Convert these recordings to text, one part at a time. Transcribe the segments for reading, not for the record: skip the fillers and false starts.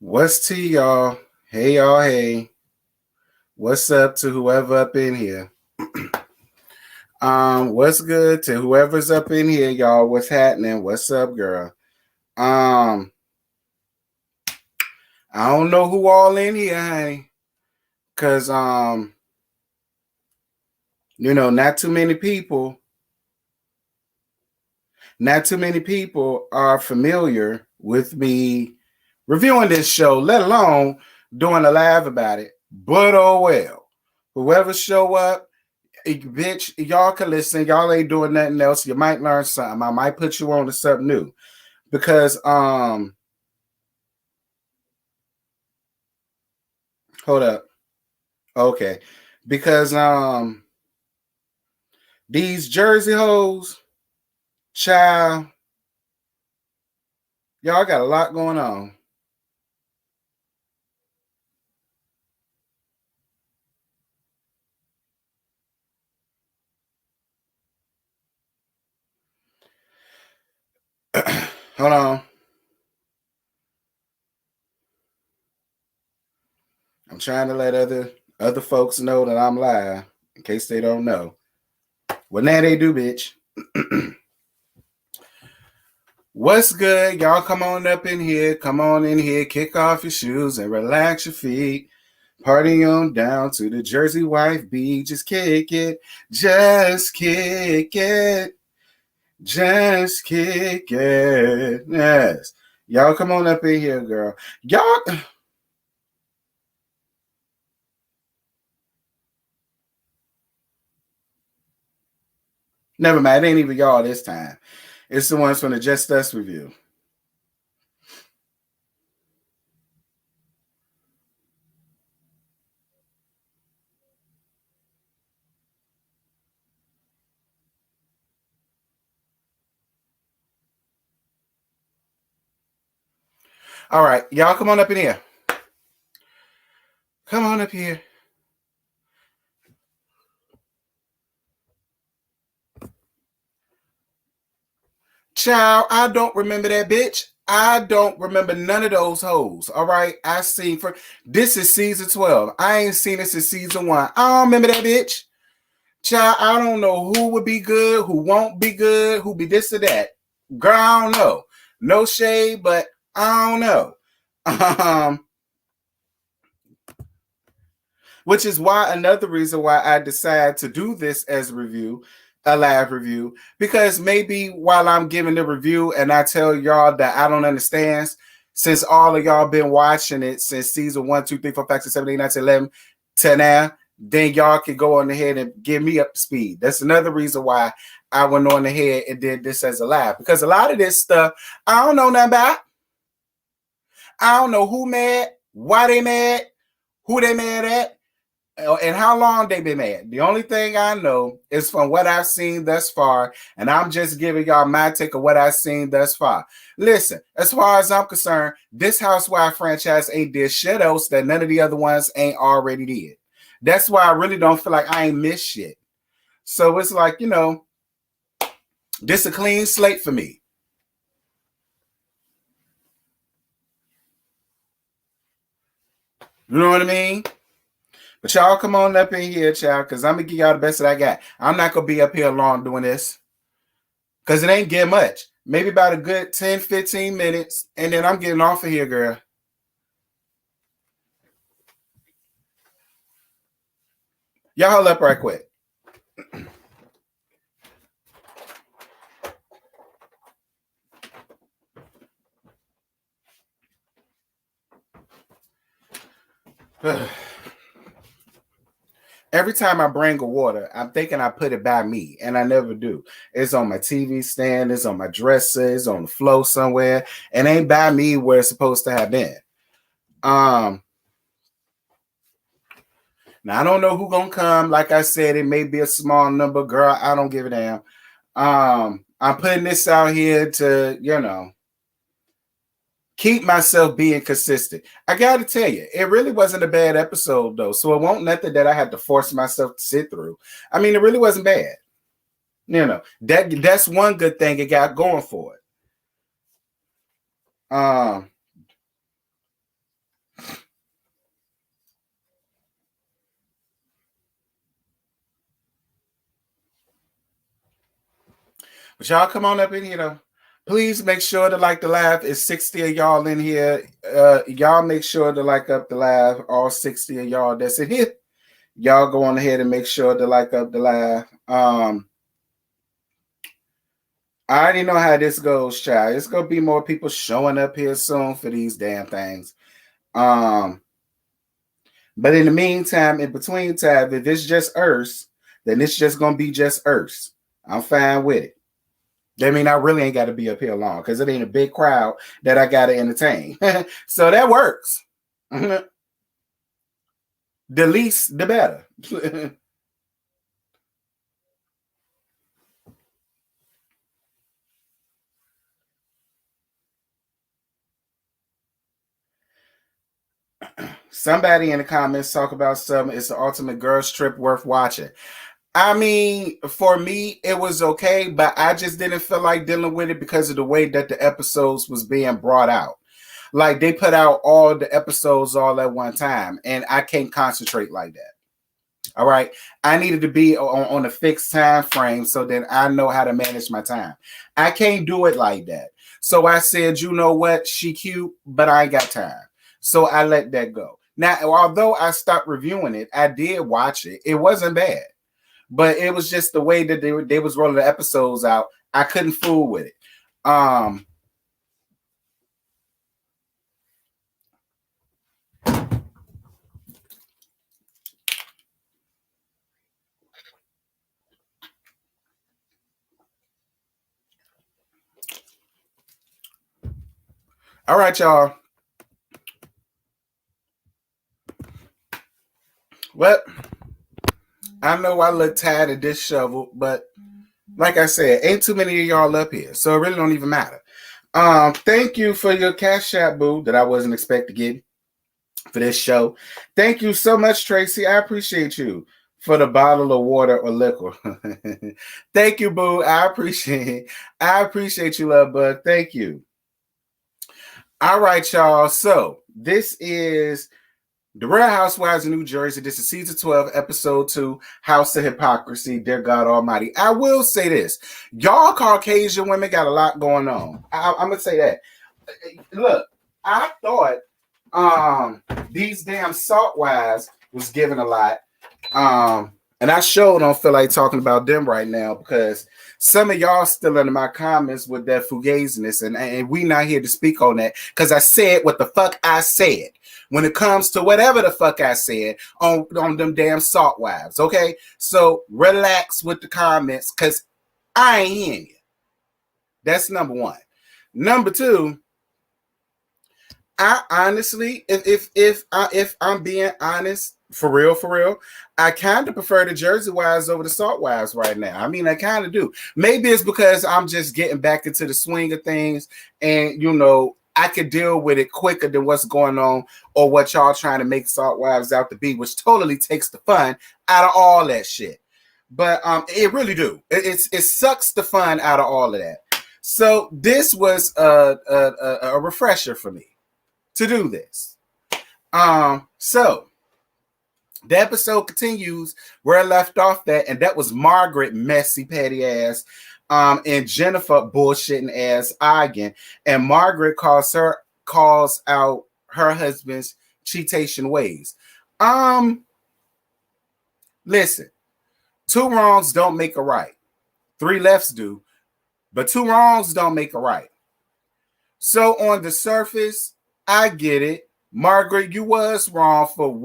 What's to y'all? Hey y'all, hey. What's up to whoever up in here? What's good to whoever's up in here, y'all? What's happening? What's up, girl? I don't know who all in here, honey. Cause not too many people are familiar with me reviewing this show, let alone doing a live about it. But oh well. Whoever show up, bitch, y'all can listen. Y'all ain't doing nothing else. You might learn something. I might put you on to something new. Because hold up. Okay. Because these Jersey hoes, child, y'all got a lot going on. Hold on. I'm trying to let other folks know that I'm live in case they don't know. Well, now they do, bitch. What's good? Y'all come on up in here. Come on in here. Kick off your shoes and relax your feet. Party on down to the Jersey wife beat. Just kick it. Just kick it. Just kick it. Yes. Y'all come on up in here, girl. Y'all. Never mind. It ain't even y'all this time. It's the ones from the Just Us review. All right. Y'all come on up in here. Come on up here. Child, I don't remember that bitch. I don't remember none of those hoes. All right. I seen for this is season 12. I ain't seen this in season 1. I don't remember that bitch. Child, I don't know who would be good, who won't be good, who be this or that. Girl, I don't know. No shade, but I don't know. Which is why another reason why I decided to do this as a live review, because maybe while I'm giving the review and I tell y'all that I don't understand, since all of y'all been watching it since season 1, 2, 3, 4, 5, 6, 7, 8, 9, 10, 11 to now, then y'all can go on ahead and get me up to speed. That's another reason why I went on ahead and did this as a live, because a lot of this stuff I don't know nothing about. I don't know who mad, why they mad, who they mad at, and how long they been mad. The only thing I know is from what I've seen thus far, and I'm just giving y'all my take of what I've seen thus far. Listen, as far as I'm concerned, this Housewives franchise ain't did shit else that none of the other ones ain't already did. That's why I really don't feel like I ain't missed shit. So it's like, this a clean slate for me. You know what I mean? But y'all come on up in here, child, because I'm going to give y'all the best that I got. I'm not going to be up here long doing this because it ain't get much. Maybe about a good 10, 15 minutes, and then I'm getting off of here, girl. Y'all hold up right quick. Every time I bring a water, I'm thinking I put it by me, and I never do. It's on my TV stand, it's on my dresser, it's on the floor somewhere, and ain't by me where it's supposed to have been. Now I don't know who gonna come. Like I said, it may be a small number, girl. I don't give a damn. I'm putting this out here to, keep myself being consistent. I got to tell you, it really wasn't a bad episode, though. So it won't nothing that I had to force myself to sit through. I mean, it really wasn't bad. That's one good thing it got going for it. But y'all come on up in here though. Please make sure to like the live. It's 60 of y'all in here. Y'all make sure to like up the live. All 60 of y'all that's in here. Y'all go on ahead and make sure to like up the live. I already know how this goes, child. It's gonna be more people showing up here soon for these damn things. But in the meantime, in between time, if it's just Earth, then it's just gonna be just Earth. I'm fine with it. That mean I really ain't got to be up here long because it ain't a big crowd that I gotta entertain. So that works. The least, the better. Somebody in the comments talk about something. It's the ultimate girls trip worth watching. I mean, for me, it was okay, but I just didn't feel like dealing with it because of the way that the episodes was being brought out. Like they put out all the episodes all at one time, and I can't concentrate like that. All right. I needed to be on a fixed time frame so that I know how to manage my time. I can't do it like that. So I said, you know what? She cute, but I ain't got time. So I let that go. Now, although I stopped reviewing it, I did watch it. It wasn't bad. But it was just the way that they was rolling the episodes out. I couldn't fool with it. All right, y'all. Well, I know I look tired of this shovel, but like I said, ain't too many of y'all up here, so it really don't even matter. Thank you for your cash app, boo, that I wasn't expecting to get for this show. Thank you so much, Tracy. I appreciate you for the bottle of water or liquor. Thank you, boo. I appreciate you, love bud. Thank you. All right, y'all. So this is The Real Housewives of New Jersey. This is season 12, episode 2, House of Hypocrisy. Dear God Almighty. I will say this. Y'all Caucasian women got a lot going on. I'm going to say that. Look, I thought these damn salt wives was given a lot. And I sure don't feel like talking about them right now because some of y'all still under my comments with that fugaziness, and we not here to speak on that because I said what the fuck I said when it comes to whatever the fuck I said on them damn salt wives. Okay, so relax with the comments because I ain't hearing you. That's number one. Number two, I honestly, if I'm being honest, for real, I kind of prefer the Jersey wives over the salt wives right now. I mean, I kind of do. Maybe it's because I'm just getting back into the swing of things, and you know, I could deal with it quicker than what's going on or what y'all trying to make salt wives out to be, which totally takes the fun out of all that shit. But it really do. It sucks the fun out of all of that. So this was a refresher for me to do this. So the episode continues where I left off at, and that was Margaret messy petty ass and Jennifer bullshitting ass again. And Margaret calls out her husband's cheatation ways. Listen, 2 wrongs don't make a right. 3 lefts do, but 2 wrongs don't make a right. So on the surface, I get it. Margaret, you was wrong for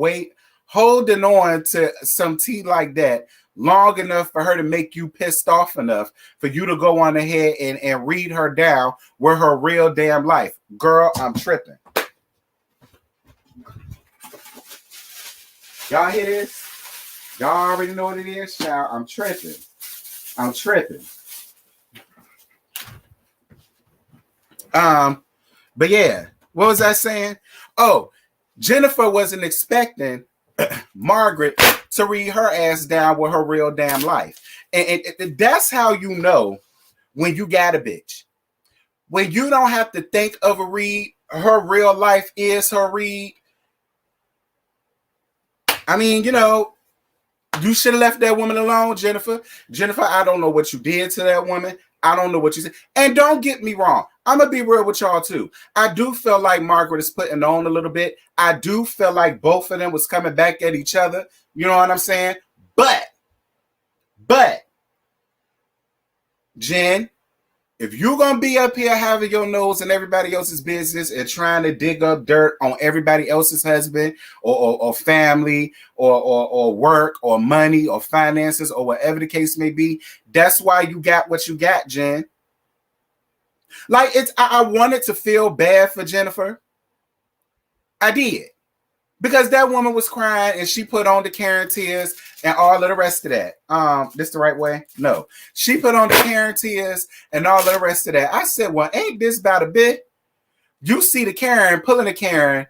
holding on to some tea like that long enough for her to make you pissed off enough for you to go on ahead and read her down with her real damn life. Girl, I'm tripping. Y'all hear this? Y'all already know what it is, child. I'm tripping. But yeah, what was I saying? Oh, Jennifer wasn't expecting Margaret to read her ass down with her real damn life. And that's how you know when you got a bitch. When you don't have to think of a read, her real life is her read. I mean, you know, you should have left that woman alone, Jennifer. Jennifer, I don't know what you did to that woman. I don't know what you said. And don't get me wrong. I'm going to be real with y'all too. I do feel like Margaret is putting on a little bit. I do feel like both of them was coming back at each other. You know what I'm saying? But, Jen, if you're going to be up here having your nose in everybody else's business and trying to dig up dirt on everybody else's husband or family or work or money or finances or whatever the case may be, that's why you got what you got, Jen. Like, I wanted to feel bad for Jennifer. I did. Because that woman was crying and she put on the Karen tears and all of the rest of that. This the right way? No. She put on the Karen tears and all of the rest of that. I said, well, ain't this about a bit? You see the Karen pulling a Karen.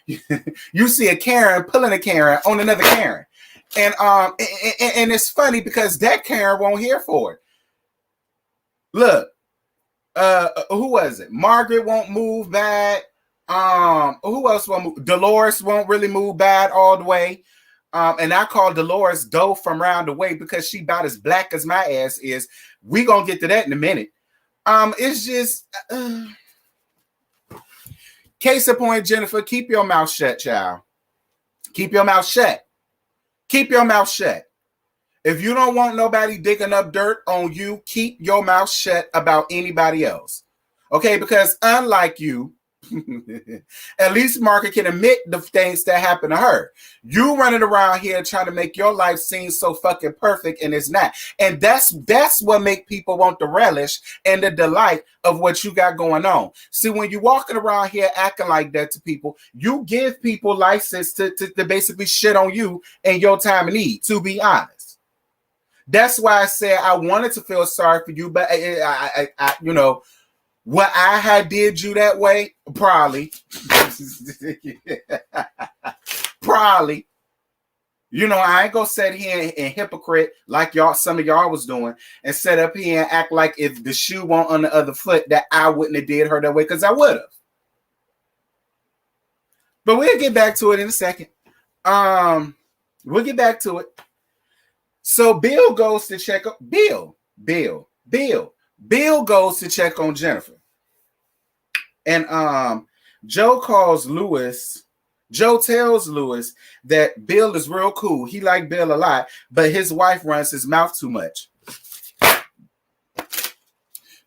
You see a Karen pulling a Karen on another Karen. And it's funny because that Karen won't hear for it. Look, who was it? Margaret won't move back. Who else won't move? Dolores won't really move bad all the way. And I call Dolores dough from round the way because she about as black as my ass is. We gonna get to that in a minute. It's just case in point, Jennifer, keep your mouth shut, child. Keep your mouth shut. Keep your mouth shut. If you don't want nobody digging up dirt on you, keep your mouth shut about anybody else. Okay, because unlike you, at least Margaret can admit the things that happen to her. You running around here trying to make your life seem so fucking perfect, and it's not. And that's what make people want the relish and the delight of what you got going on. See, when you walking around here acting like that to people, you give people license to basically shit on you in your time of need, to be honest. That's why I said I wanted to feel sorry for you, but I you know, what I had did you that way, probably. Probably. You know, I ain't gonna sit here and hypocrite like y'all, some of y'all was doing, and sit up here and act like if the shoe went on the other foot that I wouldn't have did her that way, because I would have. But we'll get back to it in a second. We'll get back to it. So Bill goes to check up. Bill goes to check on Jennifer. And Joe tells Lewis that Bill is real cool. He liked Bill a lot, but his wife runs his mouth too much.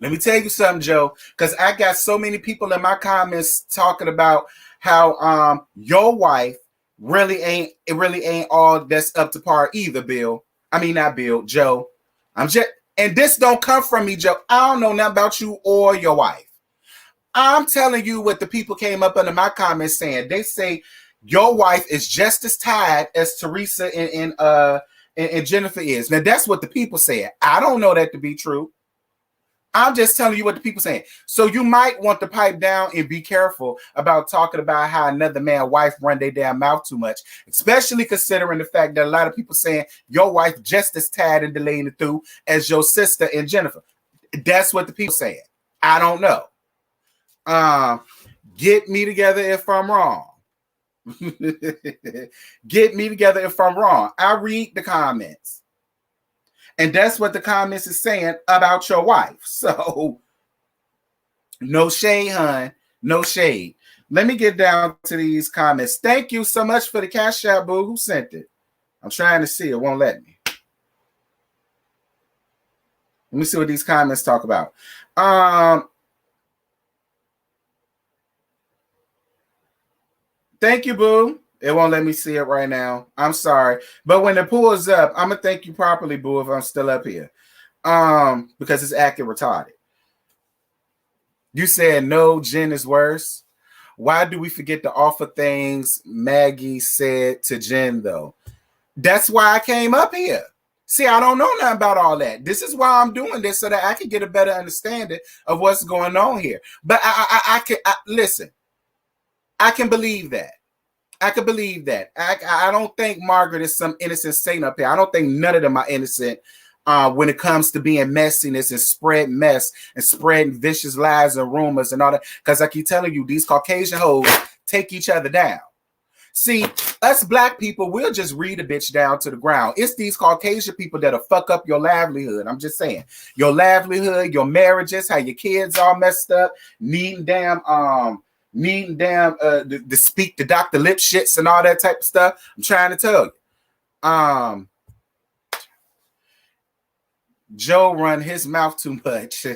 Let me tell you something, Joe, because I got so many people in my comments talking about how your wife really ain't all that's up to par either, Bill. I mean, not Bill, Joe. And this don't come from me, Joe. I don't know nothing about you or your wife. I'm telling you what the people came up under my comments saying. They say your wife is just as tired as Teresa and Jennifer is. Now, that's what the people said. I don't know that to be true. I'm just telling you what the people saying. So you might want to pipe down and be careful about talking about how another man's wife run their damn mouth too much, especially considering the fact that a lot of people saying your wife just as tired and delaying it through as your sister and Jennifer. That's what the people saying. I don't know. Get me together if I'm wrong. Get me together if I'm wrong. I read the comments. And that's what the comments is saying about your wife. So, no shade, hun. No shade. Let me get down to these comments. Thank you so much for the Cash App, boo. Who sent it? I'm trying to see. It won't let me. Let me see what these comments talk about. Thank you, boo. It won't let me see it right now. I'm sorry. But when it pulls up, I'm going to thank you properly, boo, if I'm still up here. Because it's acting retarded. You said no, Jen is worse. Why do we forget to offer things Maggie said to Jen, though? That's why I came up here. See, I don't know nothing about all that. This is why I'm doing this, so that I can get a better understanding of what's going on here. But I can listen. I can believe that. I can believe that. I don't think Margaret is some innocent saint up here. I don't think none of them are innocent when it comes to being messiness and spreading mess and spreading vicious lies and rumors and all that. Because I keep telling you, these Caucasian hoes take each other down. See, us black people, we'll just read a bitch down to the ground. It's these Caucasian people that'll fuck up your livelihood. I'm just saying. Your livelihood, your marriages, how your kids all messed up, needing to speak the Dr. Lip shits and all that type of stuff. I'm trying to tell you. Joe run his mouth too much.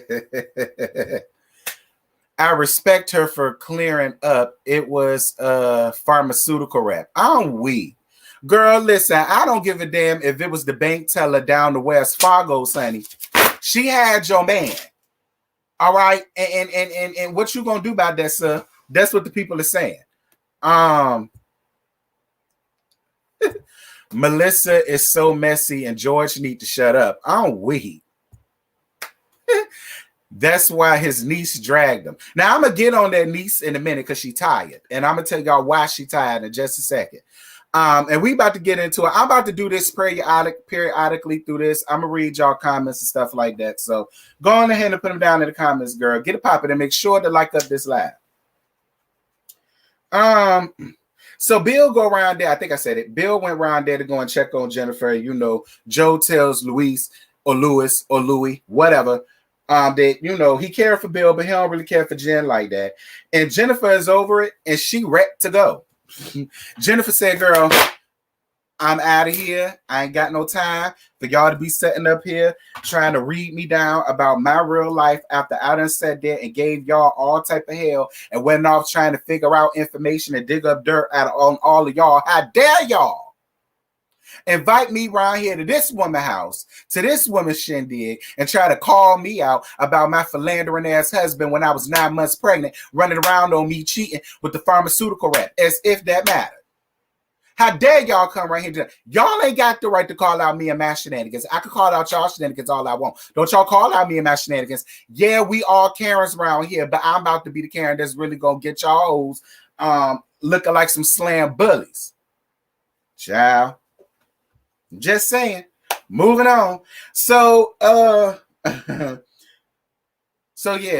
I respect her for clearing up. It was a pharmaceutical rep. I'm weak. Girl, listen, I don't give a damn if it was the bank teller down the West Fargo, sonny. She had your man. All right. And what you gonna do about that, sir? That's what the people are saying. Melissa is so messy and George need to shut up. I'm weak. That's why his niece dragged him. Now, I'm going to get on that niece in a minute because she's tired. And I'm going to tell y'all why she's tired in just a second. And we about to get into it. I'm about to do this periodically through this. I'm going to read y'all comments and stuff like that. So go on ahead and put them down in the comments, girl. Get it popping and make sure to like up this live. So Bill go around there. I think I said it. Bill went around there to go and check on Jennifer. You know, Joe tells Louis, whatever, that, you know, he cared for Bill, but he don't really care for Jen like that. And Jennifer is over it, and she ready to go. Jennifer said, girl, I'm out of here. I ain't got no time for y'all to be sitting up here trying to read me down about my real life after I done sat there and gave y'all all type of hell and went off trying to figure out information and dig up dirt out on all of y'all. How dare y'all invite me around here to this woman's house, to this woman's shindig, and try to call me out about my philandering ass husband when I was 9 months pregnant, running around on me cheating with the pharmaceutical rep, as if that mattered. How dare y'all come right here? Y'all ain't got the right to call out me and my shenanigans. I could call out y'all shenanigans all I want. Don't y'all call out me and my shenanigans. Yeah, we all Karens around here, but I'm about to be the Karen that's really going to get y'all hoes looking like some slam bullies. Child. Just saying. Moving on. So, yeah,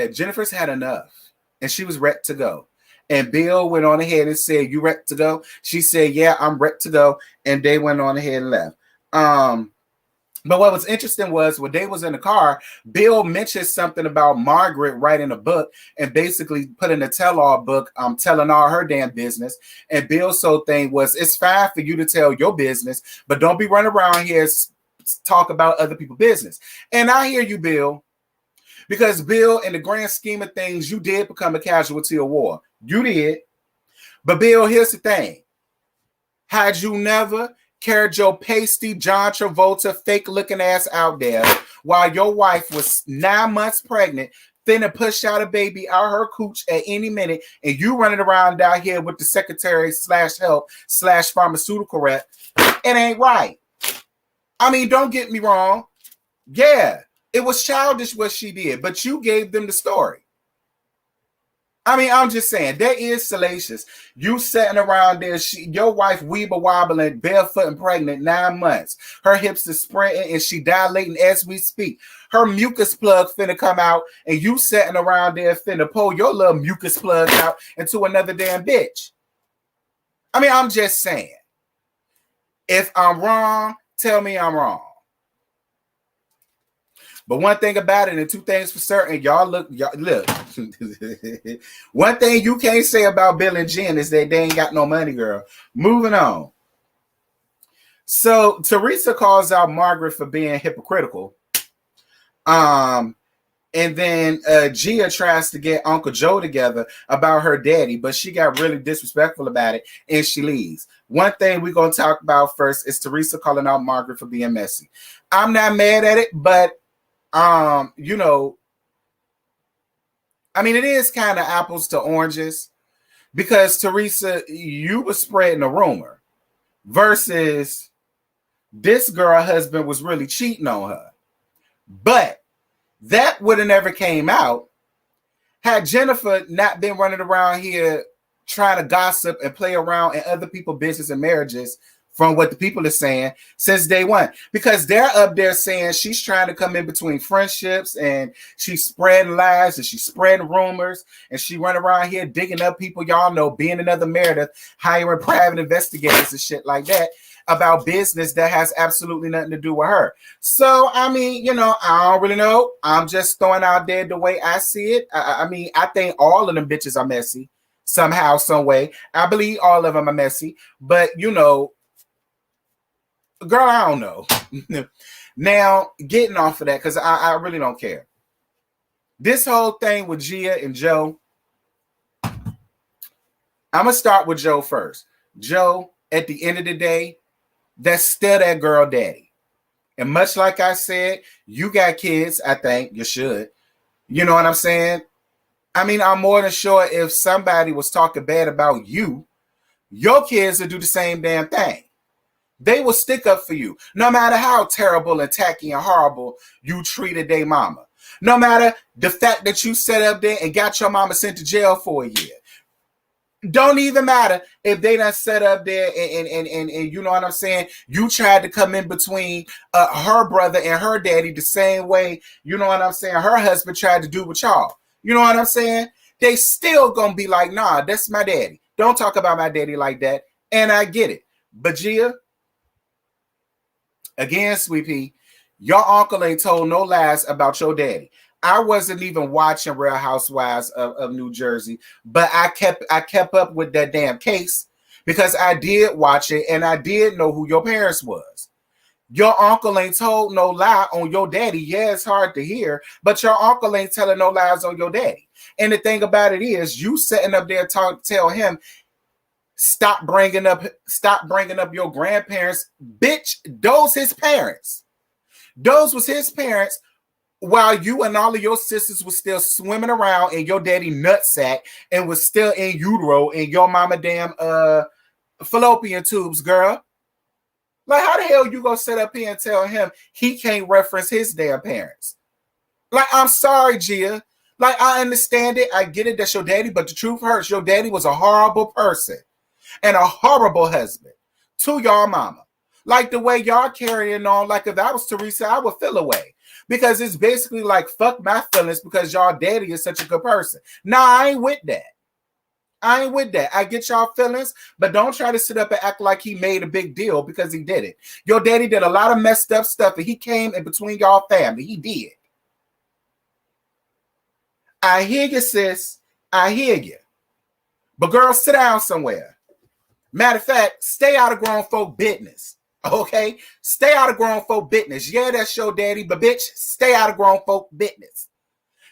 Jennifer's had enough, and she was ready to go. And Bill went on ahead and said, you ready to go? She said, yeah, I'm ready to go. And they went on ahead and left. But what was interesting was when they was in the car, Bill mentioned something about Margaret writing a book and basically putting a tell-all book, telling all her damn business. And Bill's whole thing was, it's fine for you to tell your business, but don't be running around here talk about other people's business. And I hear you, Bill, because Bill, in the grand scheme of things, you did become a casualty of war. You did. But Bill, here's the thing. Had you never carried your pasty John Travolta fake looking ass out there while your wife was 9 months pregnant, finna push out a baby out her cooch at any minute, and you running around down here with the secretary / help / pharmaceutical rep, it ain't right. I mean, don't get me wrong. Yeah, it was childish what she did, but you gave them the story. I mean, I'm just saying, that is salacious. You sitting around there, your wife weeble wobbling, barefoot and pregnant, 9 months. Her hips are sprinting and she dilating as we speak. Her mucus plug finna come out and you sitting around there finna pull your little mucus plug out into another damn bitch. I mean, I'm just saying. If I'm wrong, tell me I'm wrong. But one thing about it, and two things for certain, y'all look. One thing you can't say about Bill and Jen is that they ain't got no money, girl. Moving on. So Teresa calls out Margaret for being hypocritical. And then Gia tries to get Uncle Joe together about her daddy, but she got really disrespectful about it, and she leaves. One thing we're going to talk about first is Teresa calling out Margaret for being messy. I'm not mad at it, but you know, I mean, it is kind of apples to oranges because Teresa, you were spreading a rumor versus this girl husband was really cheating on her. But that would have never came out had Jennifer not been running around here trying to gossip and play around in other people's business and marriages from what the people are saying since day one, because they're up there saying she's trying to come in between friendships and she's spreading lies and she's spreading rumors and she run around here digging up people, y'all know, being another Meredith, hiring private investigators and shit like that about business that has absolutely nothing to do with her. So, I mean, you know, I don't really know. I'm just throwing out there the way I see it. I mean, I think all of them bitches are messy somehow, some way. I believe all of them are messy, but you know, girl, I don't know. Now, getting off of that, because I really don't care. This whole thing with Gia and Joe, I'm going to start with Joe first. Joe, at the end of the day, that's still that girl daddy. And much like I said, you got kids, I think you should. You know what I'm saying? I mean, I'm more than sure if somebody was talking bad about you, your kids would do the same damn thing. They will stick up for you, no matter how terrible and tacky and horrible you treated their mama. No matter the fact that you sat up there and got your mama sent to jail for a year. Don't even matter if they done set up there and you know what I'm saying? You tried to come in between her brother and her daddy the same way, you know what I'm saying, her husband tried to do with y'all. You know what I'm saying? They still gonna be like, nah, that's my daddy. Don't talk about my daddy like that. And I get it. But Gia, again, Sweet Pea, your uncle ain't told no lies about your daddy. I wasn't even watching Real Housewives of New Jersey, but I kept up with that damn case because I did watch it and I did know who your parents was. Your uncle ain't told no lie on your daddy. Yeah, it's hard to hear, but your uncle ain't telling no lies on your daddy. And the thing about it is, you sitting up there tell him, stop bringing up your grandparents. Bitch, those his parents. Those was his parents while you and all of your sisters was still swimming around in your daddy nutsack and was still in utero in your mama damn fallopian tubes, girl. Like, how the hell you gonna sit up here and tell him he can't reference his damn parents? Like, I'm sorry, Gia. Like, I understand it. I get it. That's your daddy. But the truth hurts. Your daddy was a horrible person and a horrible husband to y'all mama. Like, the way y'all carrying on, like, if I was Teresa, I would feel away. Because it's basically like, fuck my feelings because y'all daddy is such a good person. Nah, I ain't with that. I ain't with that. I get y'all feelings, but don't try to sit up and act like he made a big deal because he did it. Your daddy did a lot of messed up stuff and he came in between y'all family. He did. I hear you, sis. I hear you. But girl, sit down somewhere. Matter of fact, stay out of grown folk business. Okay? Stay out of grown folk business. Yeah, that's your daddy, but bitch, stay out of grown folk business.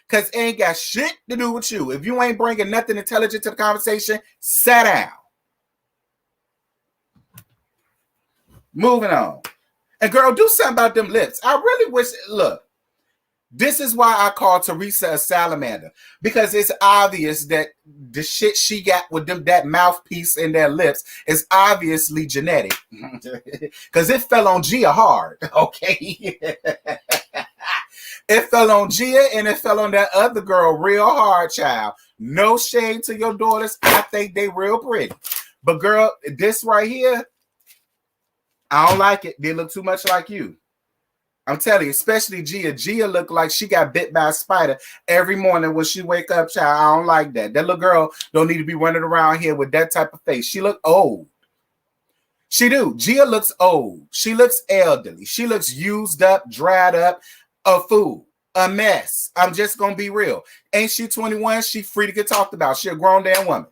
Because it ain't got shit to do with you. If you ain't bringing nothing intelligent to the conversation, sit down. Moving on. And girl, do something about them lips. I really wish, look, this is why I call Teresa a salamander. Because it's obvious that the shit she got with them, that mouthpiece and their lips, is obviously genetic. Because it fell on Gia hard, okay? It fell on Gia and it fell on that other girl real hard, child. No shade to your daughters. I think they real pretty. But girl, this right here, I don't like it. They look too much like you. I'm telling you, especially Gia. Gia look like she got bit by a spider every morning when she wake up, child. I don't like that. That little girl don't need to be running around here with that type of face. She look old. She do. Gia looks old. She looks elderly. She looks used up, dried up, a fool, a mess. I'm just going to be real. Ain't she 21? She free to get talked about. She a grown damn woman.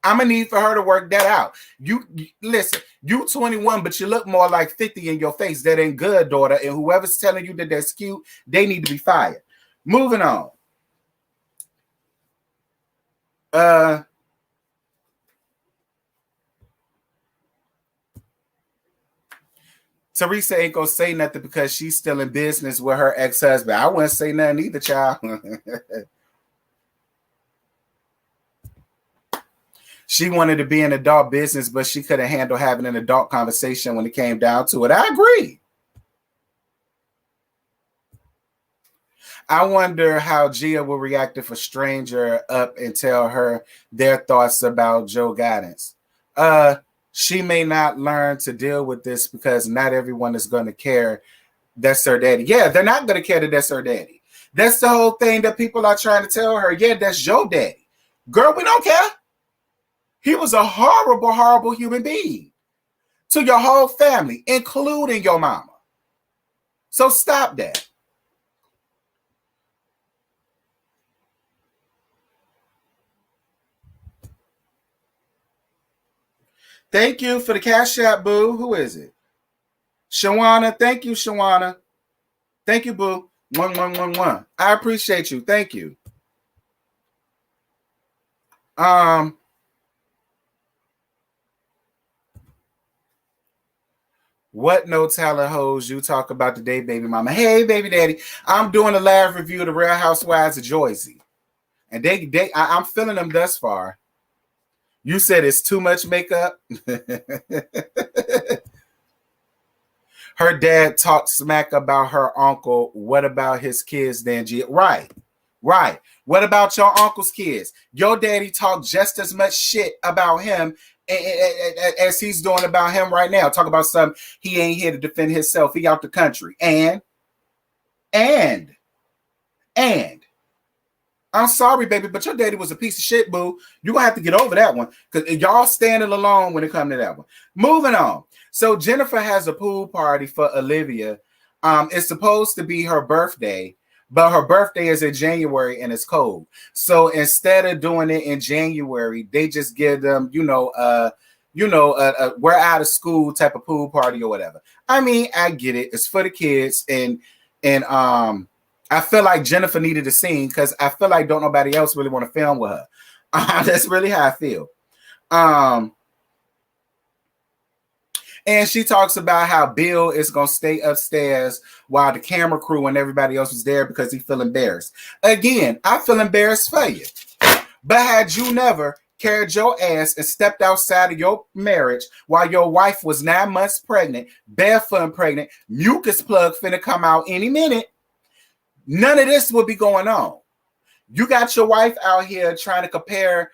I'm going to need for her to work that out. You listen, you 21, but you look more like 50 in your face. That ain't good, daughter. And whoever's telling you that that's cute, they need to be fired. Moving on. Teresa ain't gonna say nothing because she's still in business with her ex-husband. I wouldn't say nothing either, child. She wanted to be in adult business, but she couldn't handle having an adult conversation when it came down to it. I agree. I wonder how Gia will react if a stranger up and tell her their thoughts about Joe Guidance. she may not learn to deal with this because not everyone is going to care that's her daddy. Yeah, they're not going to care that that's her daddy. That's the whole thing that people are trying to tell her. Yeah, that's your daddy. Girl, we don't care. He was a horrible, horrible human being to your whole family, including your mama. So stop that. Thank you for the Cash App, boo. Who is it? Shawana. Thank you, Shawana. Thank you, boo. 1111. I appreciate you. Thank you. What no talent hoes you talk about today, baby mama? Hey, baby daddy. I'm doing a live review of the Real Housewives of Jersey. And I'm feeling them thus far. You said it's too much makeup. Her dad talked smack about her uncle. What about his kids, then? Right. What about your uncle's kids? Your daddy talked just as much shit about him as he's doing about him right now. Talk about something. He ain't here to defend himself. He out the country. And I'm sorry, baby, but your daddy was a piece of shit, boo. You're going to have to get over that one because y'all standing alone when it comes to that one. Moving on. So Jennifer has a pool party for Olivia. It's supposed to be her birthday, but her birthday is in January and it's cold. So instead of doing it in January, they just give them, we're out of school type of pool party or whatever. I mean, I get it. It's for the kids. And I feel like Jennifer needed a scene because I feel like don't nobody else really want to film with her. That's really how I feel. And she talks about how Bill is going to stay upstairs while the camera crew and everybody else was there because he feel embarrassed. Again, I feel embarrassed for you. But had you never carried your ass and stepped outside of your marriage while your wife was 9 months pregnant, barefoot and pregnant, mucus plug finna come out any minute, none of this would be going on. You got your wife out here trying to compare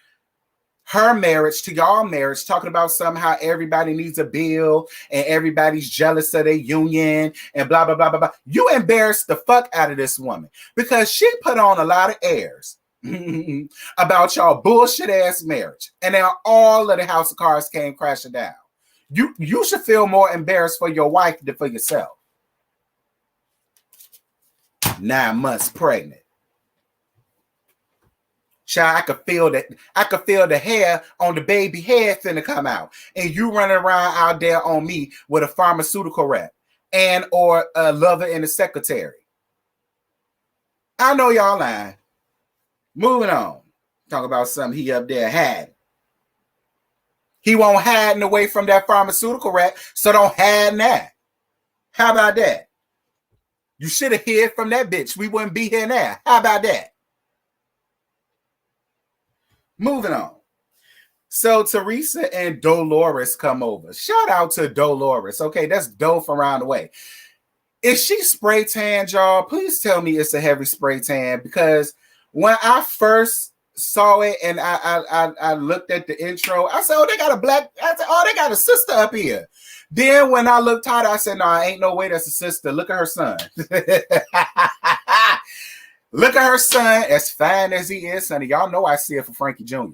her marriage to your marriage, talking about somehow everybody needs a bill and everybody's jealous of their union and blah, blah, blah, blah, blah. You embarrassed the fuck out of this woman because she put on a lot of airs about y'all bullshit ass marriage. And then all of the house of cards came crashing down. You should feel more embarrassed for your wife than for yourself. 9 months pregnant. Child, I could feel the hair on the baby head finna come out. And you running around out there on me with a pharmaceutical rep and or a lover and a secretary. I know y'all lying. Moving on. Talk about something he up there had. He won't hide away from that pharmaceutical rep, so don't hide that. How about that? You should have hid from that bitch. We wouldn't be here now. How about that? Moving on. So Teresa and Dolores come over. Shout out to Dolores. Okay, that's Doe from around the way. If she spray tanned, y'all, please tell me it's a heavy spray tan because when I first saw it and I looked at the intro, I said, oh, they got a black. I said, oh, they got a sister up here. Then when I looked harder, I said, no, ain't no way that's a sister. Look at her son. Look at her son, as fine as he is, honey. Y'all know I see it for Frankie Jr.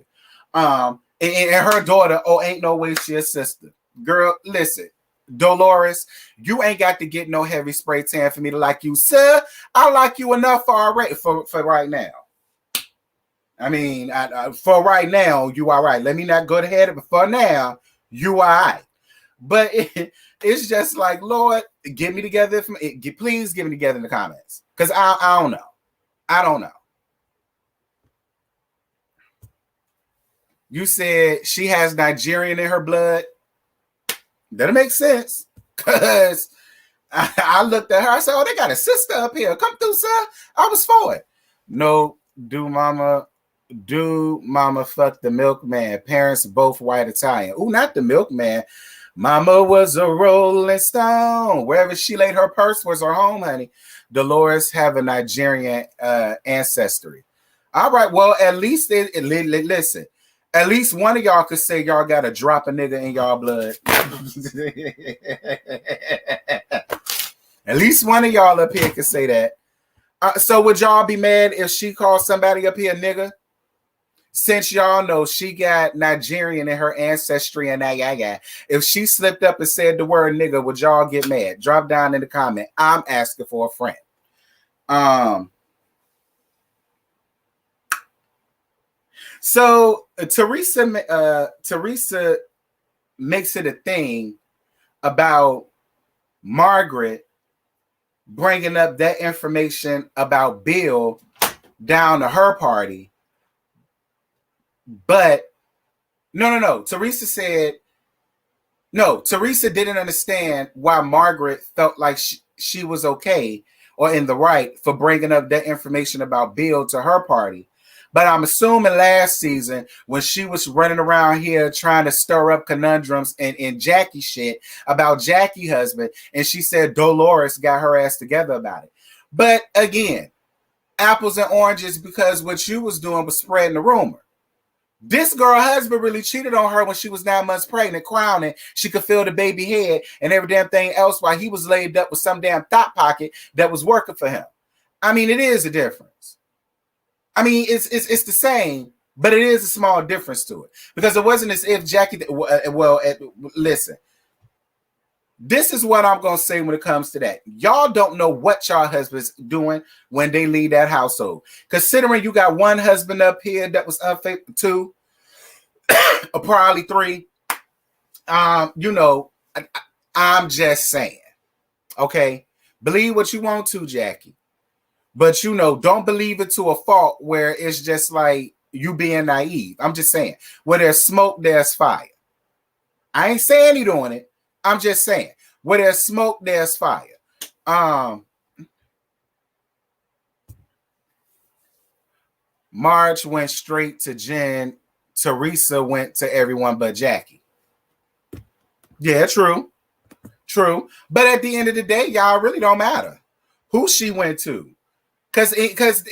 And her daughter, oh, ain't no way she a sister. Girl, listen, Dolores, you ain't got to get no heavy spray tan for me to like you. Sir, I like you enough for right now. I mean, for right now, you all right. Let me not go ahead, but for now, you all right. But it's just like, Lord, get me together. Please get me together in the comments. Because I don't know. I don't know. You said she has Nigerian in her blood. That makes sense. Because I looked at her. I said, oh, they got a sister up here. Come through, sir. I was for it. No, do mama fuck the milkman. Parents both white Italian. Ooh, not the milkman. Mama was a rolling stone. Wherever she laid her purse was her home, honey. Dolores have a Nigerian ancestry. All right, well, at least listen. At least one of y'all could say y'all got to drop a nigga in y'all blood. At least one of y'all up here could say that. So would y'all be mad if she called somebody up here nigga? Since y'all know she got Nigerian in her ancestry and that, if she slipped up and said the word nigga, would y'all get mad? Drop down in the comment. I'm asking for a friend. So Teresa makes it a thing about Margaret bringing up that information about Bill down to her party. But no. Teresa didn't understand why Margaret felt like she was okay or in the right for bringing up that information about Bill to her party. But I'm assuming last season when she was running around here trying to stir up conundrums and Jackie shit about Jackie's husband, and she said Dolores got her ass together about it. But again, apples and oranges, because what you was doing was spreading the rumor. This girl husband really cheated on her when she was 9 months pregnant, crowning she could feel the baby head and every damn thing else while he was laid up with some damn thought pocket that was working for him. I mean, it is a difference. I mean, it's the same, but it is a small difference to it. Because it wasn't as if Jackie, listen, this is what I'm going to say when it comes to that. Y'all don't know what y'all husbands doing when they leave that household. Considering you got one husband up here that was unfaithful, 2, or probably 3. I'm just saying. Okay? Believe what you want to, Jackie. But, don't believe it to a fault where it's just like you being naive. I'm just saying. Where there's smoke, there's fire. I ain't saying he doing it. I'm just saying. Where there's smoke, there's fire. Marge went straight to Jen. Teresa went to everyone but Jackie. Yeah, true. True. But at the end of the day, y'all really don't matter who she went to. Because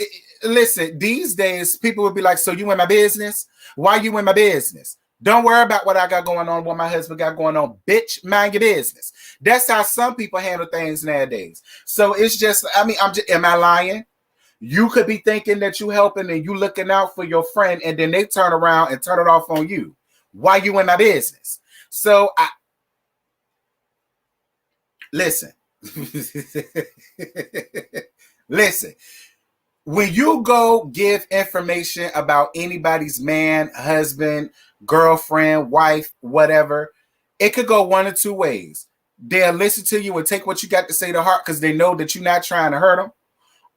listen, these days, people would be like, so you in my business? Why you in my business? Don't worry about what I got going on, what my husband got going on. Bitch, mind your business. That's how some people handle things nowadays. So it's just, am I lying? You could be thinking that you helping and you looking out for your friend, and then they turn around and turn it off on you. Why you in my business? So listen. Listen. When you go give information about anybody's man, husband, girlfriend, wife, whatever, it could go one or two ways. They'll listen to you and take what you got to say to heart because they know that you're not trying to hurt them,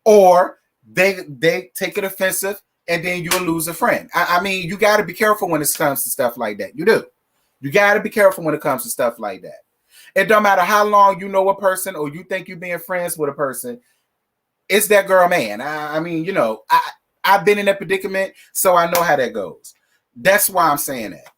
or they take it offensive and then you'll lose a friend. I mean, you got to be careful when it comes to stuff like that. You do. You got to be careful when it comes to stuff like that. It don't matter how long you know a person or you think you're being friends with a person. It's that girl, man. I've been in that predicament, so I know how that goes. That's why I'm saying that.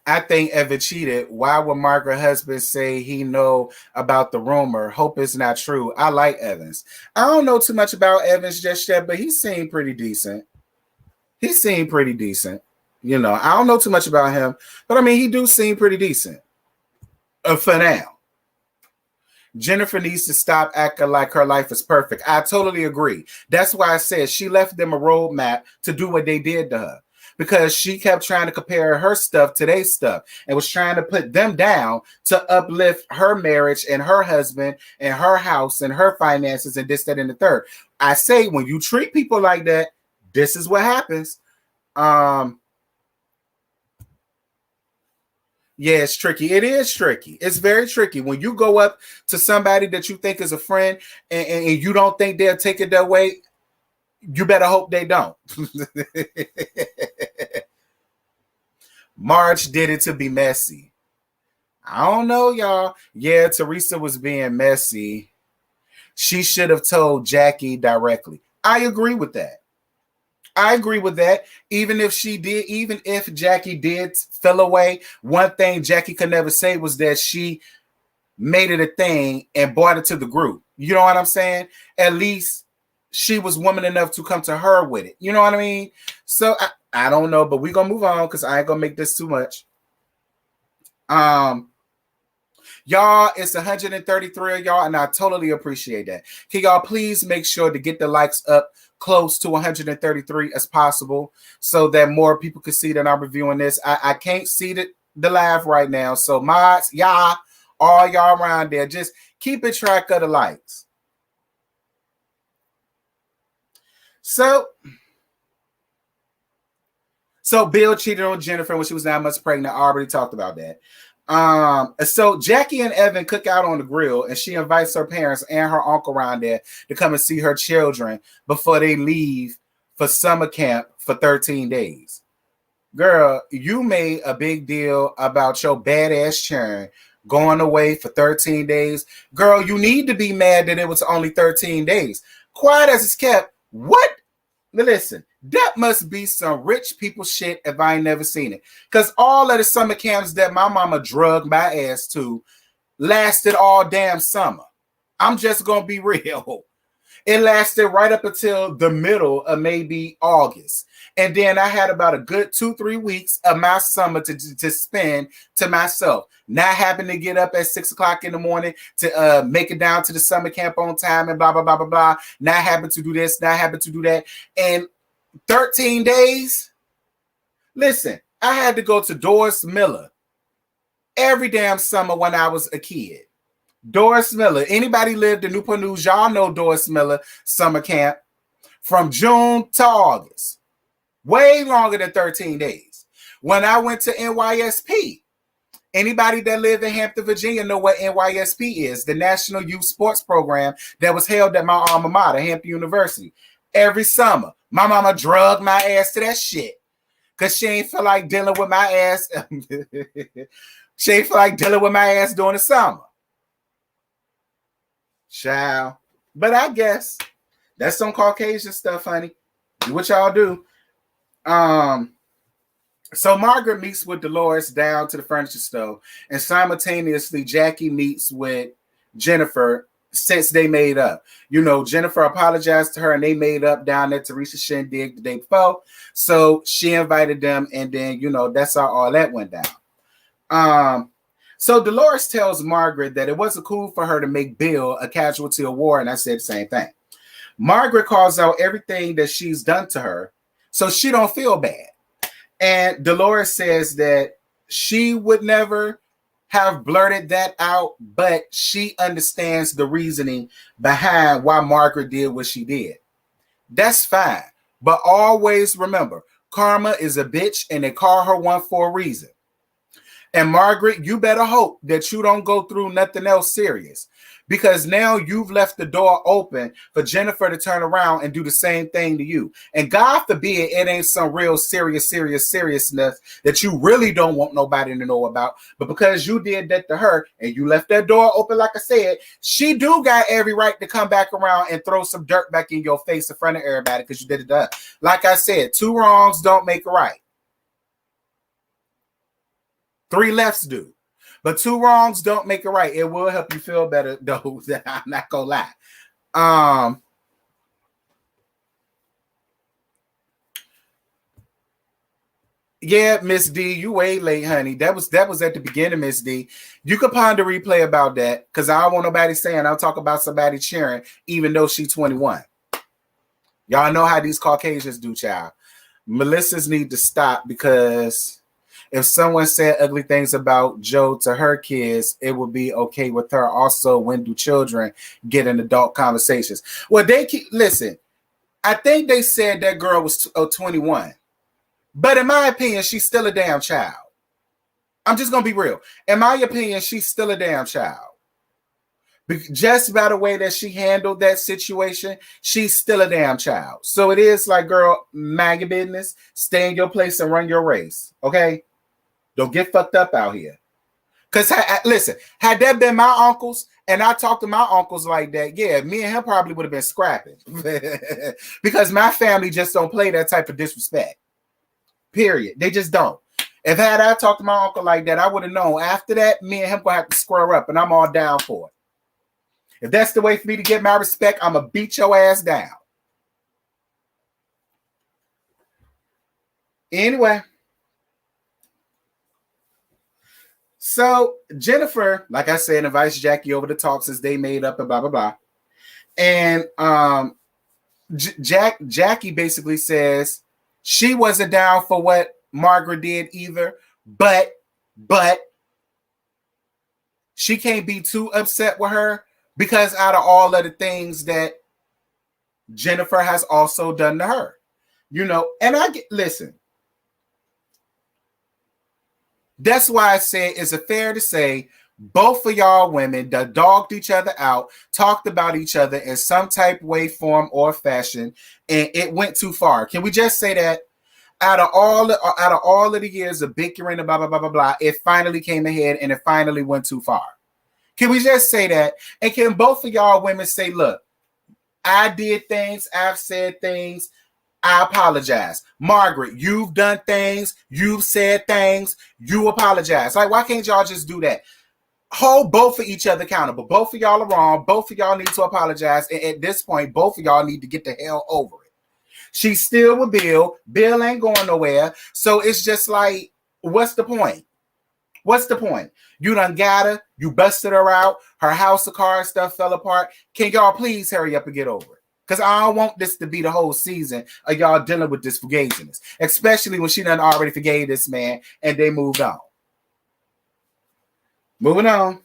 I think Evan cheated. Why would Margaret's husband say he know about the rumor? Hope it's not true. I like Evans. I don't know too much about Evans just yet, but he seemed pretty decent. I don't know too much about him, but I mean, he do seem pretty decent. For now. Jennifer needs to stop acting like her life is perfect. I totally agree. That's why I said she left them a roadmap to do what they did to her. Because she kept trying to compare her stuff to their stuff and was trying to put them down to uplift her marriage and her husband and her house and her finances and this, that, and the third. I say when you treat people like that, this is what happens. Yeah, it's tricky. It is tricky. It's very tricky. When you go up to somebody that you think is a friend and you don't think they'll take it that way, you better hope they don't. Marge did it to be messy. I don't know, y'all. Yeah, Teresa was being messy. She should have told Jackie directly. I agree with that. I agree with that. Even if Jackie did fell away, one thing Jackie could never say was that she made it a thing and brought it to the group. You know what I'm saying? At least she was woman enough to come to her with it. You know what I mean? So I don't know, but we're gonna move on because I ain't gonna make this too much. Y'all, it's 133 of y'all, and I totally appreciate that. Can y'all please make sure to get the likes up close to 133 as possible so that more people can see that I'm reviewing this. I can't see the live right now. So mods, y'all, all y'all around there, just keep a track of the likes. So Bill cheated on Jennifer when she was 9 months pregnant. I already talked about that. So Jackie and Evan cook out on the grill, and she invites her parents and her uncle around there to come and see her children before they leave for summer camp for 13 days. Girl, you made a big deal about your badass churn going away for 13 days. Girl, you need to be mad that it was only 13 days. Quiet as it's kept. What? Listen, that must be some rich people shit if I ain't never seen it. Because all of the summer camps that my mama drugged my ass to lasted all damn summer. I'm just going to be real. It lasted right up until the middle of maybe August. And then I had about a good 2-3 weeks of my summer to spend to myself. Not having to get up at 6 o'clock in the morning to make it down to the summer camp on time and blah, blah, blah, blah, blah. Not having to do this, not having to do that. And 13 days? Listen, I had to go to Doris Miller every damn summer when I was a kid. Doris Miller. Anybody lived in Newport News, y'all know Doris Miller summer camp from June to August. Way longer than 13 days. When I went to NYSP, anybody that lived in Hampton, Virginia know what NYSP is, the National Youth Sports Program that was held at my alma mater, Hampton University. Every summer, my mama drugged my ass to that shit because she ain't feel like dealing with my ass. She ain't feel like dealing with my ass during the summer. Child. But I guess that's some Caucasian stuff, honey. Do what y'all do. So Margaret meets with Dolores down to the furniture store, and simultaneously Jackie meets with Jennifer since they made up. You know, Jennifer apologized to her and they made up down at Teresa Shindig the day before. So she invited them, and then, you know, that's how all that went down. So Dolores tells Margaret that it wasn't cool for her to make Bill a casualty of war, and I said the same thing. Margaret calls out everything that she's done to her, so she don't feel bad. And Dolores says that she would never have blurted that out, but she understands the reasoning behind why Margaret did what she did. That's fine. But always remember, karma is a bitch and they call her one for a reason. And Margaret, you better hope that you don't go through nothing else serious, because now you've left the door open for Jennifer to turn around and do the same thing to you. And God forbid it ain't some real seriousness that you really don't want nobody to know about. But because you did that to her and you left that door open, like I said, she do got every right to come back around and throw some dirt back in your face in front of everybody because you did it to her. Like I said, 2 wrongs don't make a right. 3 lefts do. But 2 wrongs don't make it right. It will help you feel better, though. I'm not gonna lie. Yeah, Miss D, you way late, honey. That was at the beginning, Miss D. You could ponder replay about that, because I don't want nobody saying I'll talk about somebody cheering, even though she's 21. Y'all know how these Caucasians do, child. Melissa's need to stop, because if someone said ugly things about Joe to her kids, it would be okay with her. Also, when do children get in adult conversations? Well, listen, I think they said that girl was 21. But in my opinion, she's still a damn child. I'm just going to be real. In my opinion, she's still a damn child. Just by the way that she handled that situation, she's still a damn child. So it is like, girl, mind your business, stay in your place and run your race, okay? Don't get fucked up out here. Because listen, had that been my uncles and I talked to my uncles like that, yeah, me and him probably would have been scrapping. Because my family just don't play that type of disrespect. Period. They just don't. If had I talked to my uncle like that, I would have known. After that, me and him gonna have to square up, and I'm all down for it. If that's the way for me to get my respect, I'm gonna beat your ass down. Anyway. So Jennifer, like I said, invites Jackie over to talk since they made up and blah blah blah. And Jackie basically says she wasn't down for what Margaret did either, but she can't be too upset with her because out of all of the things that Jennifer has also done to her, and listen. That's why I say, is it fair to say both of y'all women that dogged each other out, talked about each other in some type, way, form, or fashion, and it went too far? Can we just say that out of all of the years of bickering and blah blah blah blah blah, it finally came ahead and it finally went too far? Can we just say that? And can both of y'all women say, look, I did things, I've said things, I apologize. Margaret, you've done things, you've said things, you apologize. Like, why can't y'all just do that? Hold both of each other accountable. Both of y'all are wrong. Both of y'all need to apologize. And at this point, both of y'all need to get the hell over it. She's still with Bill. Bill ain't going nowhere. So it's just like, what's the point? What's the point? You done got her. You busted her out. Her house of cards stuff fell apart. Can y'all please hurry up and get over it? Because I don't want this to be the whole season of y'all dealing with this forgiveness, especially when she done already forgave this man and they moved on. Moving on.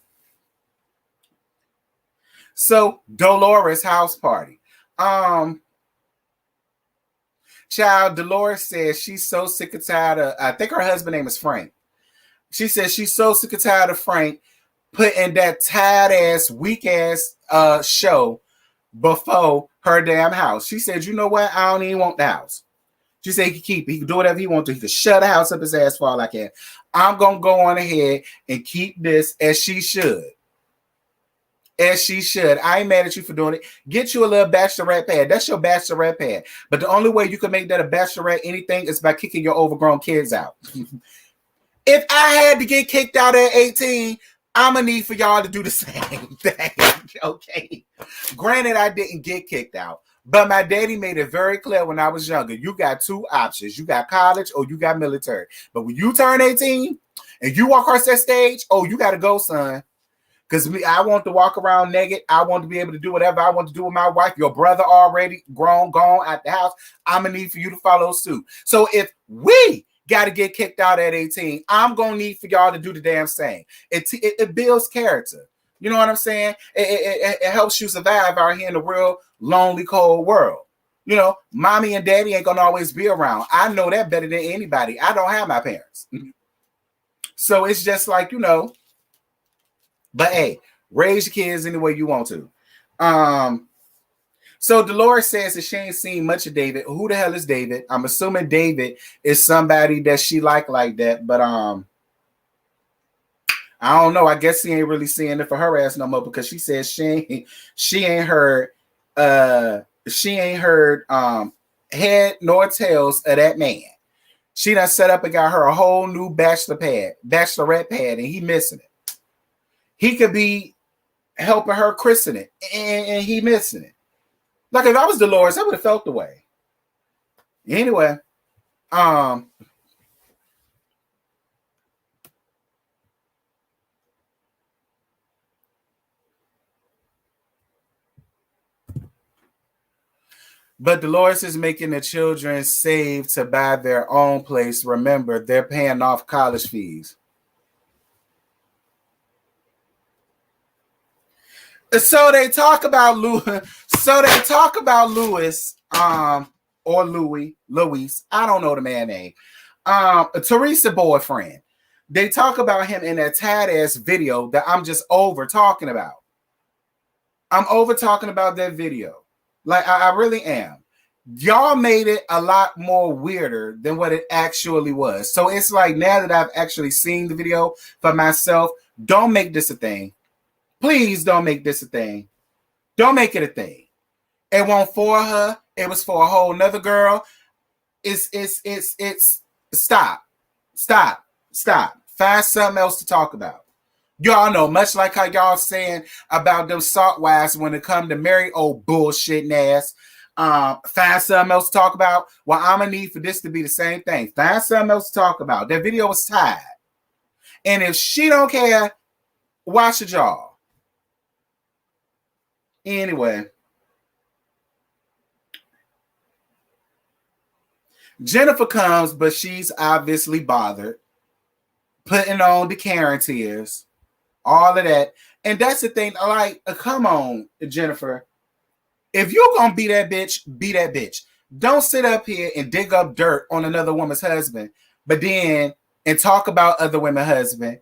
So Dolores' house party. Child, Dolores says she's so sick and tired of, I think her husband's name is Frank. She says she's so sick and tired of Frank putting that tired ass, weak ass show before her damn house. She said, you know what? I don't even want the house. She said he can keep it. He can do whatever he wants to. He can shut the house up his ass for all I can. I'm going to go on ahead and keep this as she should. As she should. I ain't mad at you for doing it. Get you a little bachelorette pad. That's your bachelorette pad. But the only way you can make that a bachelorette anything is by kicking your overgrown kids out. If I had to get kicked out at 18, I'm going to need for y'all to do the same thing. Okay. Granted, I didn't get kicked out, but my daddy made it very clear when I was younger. You got two options. You got college or you got military. But when you turn 18 and you walk across that stage, oh, you got to go, son. Because I want to walk around naked. I want to be able to do whatever I want to do with my wife. Your brother already grown, gone at the house. I'm going to need for you to follow suit. So if we got to get kicked out at 18, I'm going to need for y'all to do the damn same. It builds character. You know what I'm saying? It helps you survive out here in the real lonely, cold world. You know, mommy and daddy ain't going to always be around. I know that better than anybody. I don't have my parents. So it's just like, but hey, raise your kids any way you want to. So Dolores says that she ain't seen much of David. Who the hell is David? I'm assuming David is somebody that she like that, but I don't know. I guess she ain't really seeing it for her ass no more because she says she ain't heard head nor tails of that man. She done set up and got her a whole new bachelorette pad, and he missing it. He could be helping her christen it, and he missing it. Like if I was Dolores, I would have felt the way. Anyway, but Dolores is making the children save to buy their own place. Remember, they're paying off college fees. So they talk about Louis. Or Louis. I don't know the man's name. Teresa boyfriend. They talk about him in that tad ass video that I'm just over talking about. I'm over talking about that video. Like I really am. Y'all made it a lot more weirder than what it actually was. So it's like now that I've actually seen the video for myself, Don't make this a thing. Please don't make this a thing. Don't make it a thing. It won't for her. It was for a whole nother girl. It's stop. Find something else to talk about. Y'all know, much like how y'all saying about them salt wives when it come to marry old bullshitting ass. Find something else to talk about. Well, I'm gonna need for this to be the same thing. Find something else to talk about. That video was tied. And if she don't care, watch it, y'all. Anyway. Jennifer comes, but she's obviously bothered. Putting on the Karen tears. All of that. And that's the thing. Like, come on, Jennifer. If you're going to be that bitch, be that bitch. Don't sit up here and dig up dirt on another woman's husband, but then, and talk about other women's husband.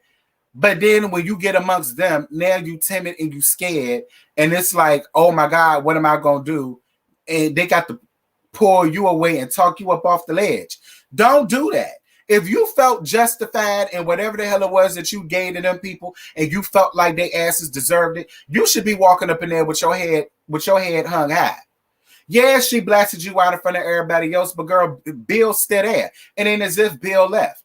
But then when you get amongst them, now you timid and you scared. And it's like, oh my God, what am I going to do? And they got to pull you away and talk you up off the ledge. Don't do that. If you felt justified in whatever the hell it was that you gave to them people and you felt like their asses deserved it, you should be walking up in there with your head hung high. Yeah, she blasted you out in front of everybody else, but girl, Bill's still there. It ain't as if Bill left.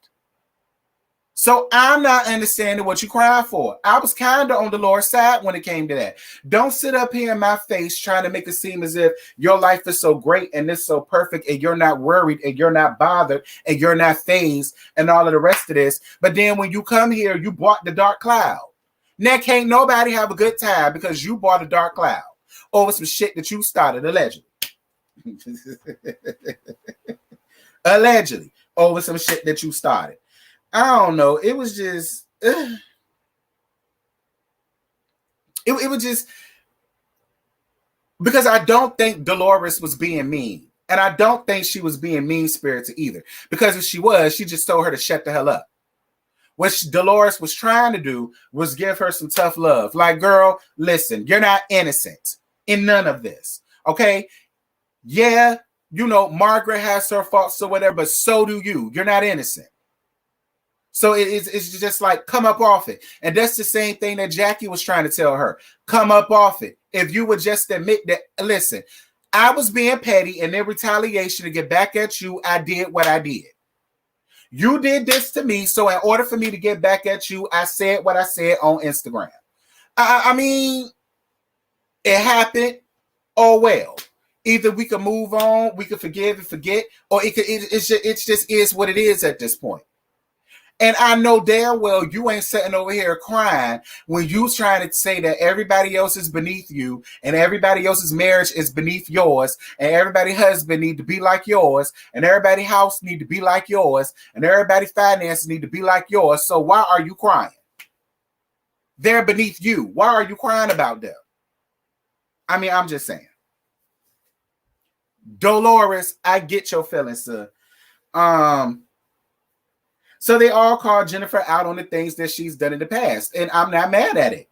So I'm not understanding what you crying for. I was kind of on the Lord's side when it came to that. Don't sit up here in my face trying to make it seem as if your life is so great and it's so perfect and you're not worried and you're not bothered and you're not fazed and all of the rest of this. But then when you come here, you brought the dark cloud. Now can't nobody have a good time because you brought a dark cloud over some shit that you started, allegedly. Allegedly, over some shit that you started. I don't know. It was just, it was just, because I don't think Dolores was being mean. And I don't think she was being mean-spirited either. Because if she was, she just told her to shut the hell up. What Dolores was trying to do was give her some tough love. Like, girl, listen, you're not innocent in none of this. Okay? Yeah, you know, Margaret has her faults or whatever, but so do you. You're not innocent. So it's just like, come up off it. And that's the same thing that Jackie was trying to tell her. Come up off it. If you would just admit that, listen, I was being petty, and in retaliation to get back at you, I did what I did. You did this to me, so in order for me to get back at you, I said what I said on Instagram. I mean, it happened. Oh, well. Either we can move on, we can forgive and forget, or it just is what it is at this point. And I know damn well you ain't sitting over here crying when you trying to say that everybody else is beneath you and everybody else's marriage is beneath yours and everybody's husband need to be like yours and everybody's house need to be like yours and everybody's finances need to be like yours. So why are you crying? They're beneath you. Why are you crying about them? I mean, I'm just saying. Dolores, I get your feelings, sir. So they all call Jennifer out on the things that she's done in the past. And I'm not mad at it.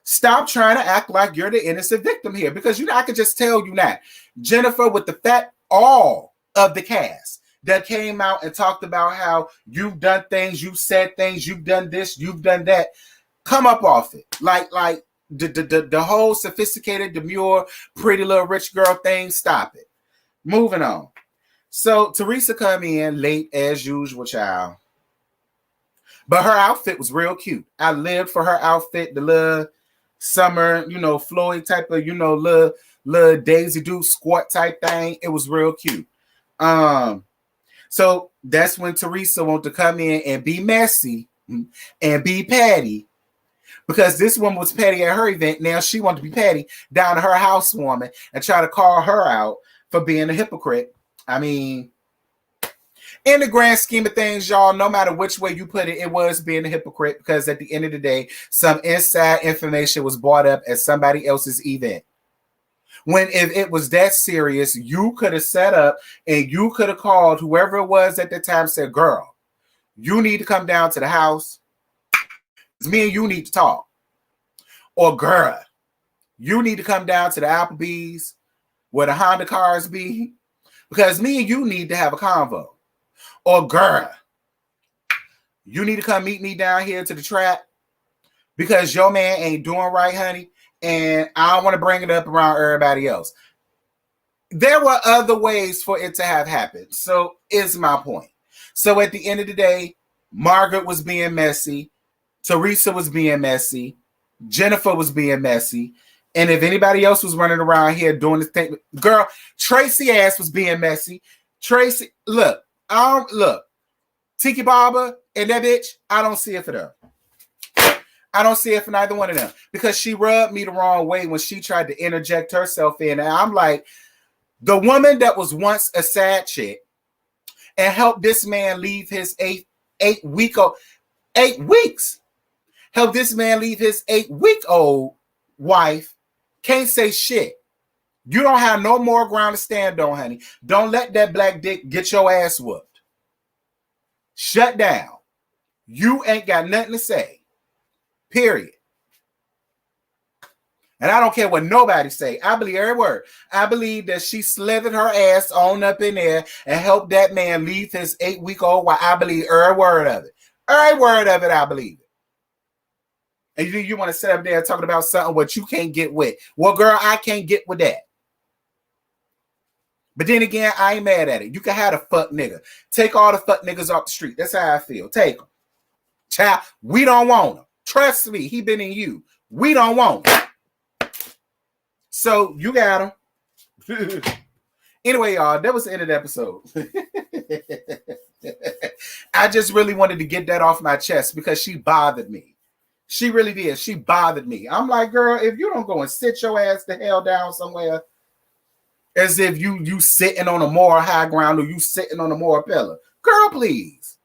Stop trying to act like you're the innocent victim here. Because I could just tell you that. Jennifer, with the fact all of the cast that came out and talked about how you've done things, you've said things, you've done this, you've done that. Come up off it. Like the whole sophisticated, demure, pretty little rich girl thing, stop it. Moving on. So Teresa come in late as usual, child. But her outfit was real cute. I lived for her outfit, the little summer, Floyd type of, little Daisy Duke squat type thing. It was real cute. So that's when Teresa wanted to come in and be messy and be petty. Because this woman was petty at her event. Now she wanted to be petty down to her housewarming and try to call her out for being a hypocrite. I mean, in the grand scheme of things, y'all, no matter which way you put it, it was being a hypocrite because at the end of the day, some inside information was brought up at somebody else's event. When if it was that serious, you could have set up and you could have called whoever it was at the time, said, girl, you need to come down to the house. Me and you need to talk. Or girl, you need to come down to the Applebee's where the Honda cars be because me and you need to have a convo. Or girl, you need to come meet me down here to the trap because your man ain't doing right, honey, and I don't want to bring it up around everybody else. There were other ways for it to have happened. So is my point. So at the end of the day, Margaret was being messy. Teresa was being messy. Jennifer was being messy. And if anybody else was running around here doing this thing, girl, Tracy ass was being messy. Tracy, look, Tiki Barber and that bitch, I don't see it for them. I don't see it for neither one of them because she rubbed me the wrong way when she tried to interject herself in. And I'm like, the woman that was once a sad chick and helped this man leave his 8 weeks. Help this man leave his 8-week-old wife. Can't say shit. You don't have no more ground to stand on, honey. Don't let that black dick get your ass whooped. Shut down. You ain't got nothing to say. Period. And I don't care what nobody say. I believe every word. I believe that she slithered her ass on up in there and helped that man leave his 8-week-old wife. I believe every word of it. Every word of it, I believe it. And you want to sit up there talking about something what you can't get with. Well, girl, I can't get with that. But then again, I ain't mad at it. You can have a fuck nigga. Take all the fuck niggas off the street. That's how I feel. Take them. Child, we don't want him. Trust me, he been in you. We don't want him. So you got him. Anyway, y'all, that was the end of the episode. I just really wanted to get that off my chest because she bothered me. She really did. She bothered me. I'm like, girl, if you don't go and sit your ass the hell down somewhere, as if you sitting on a more high ground or you sitting on a more pillar. Girl, please.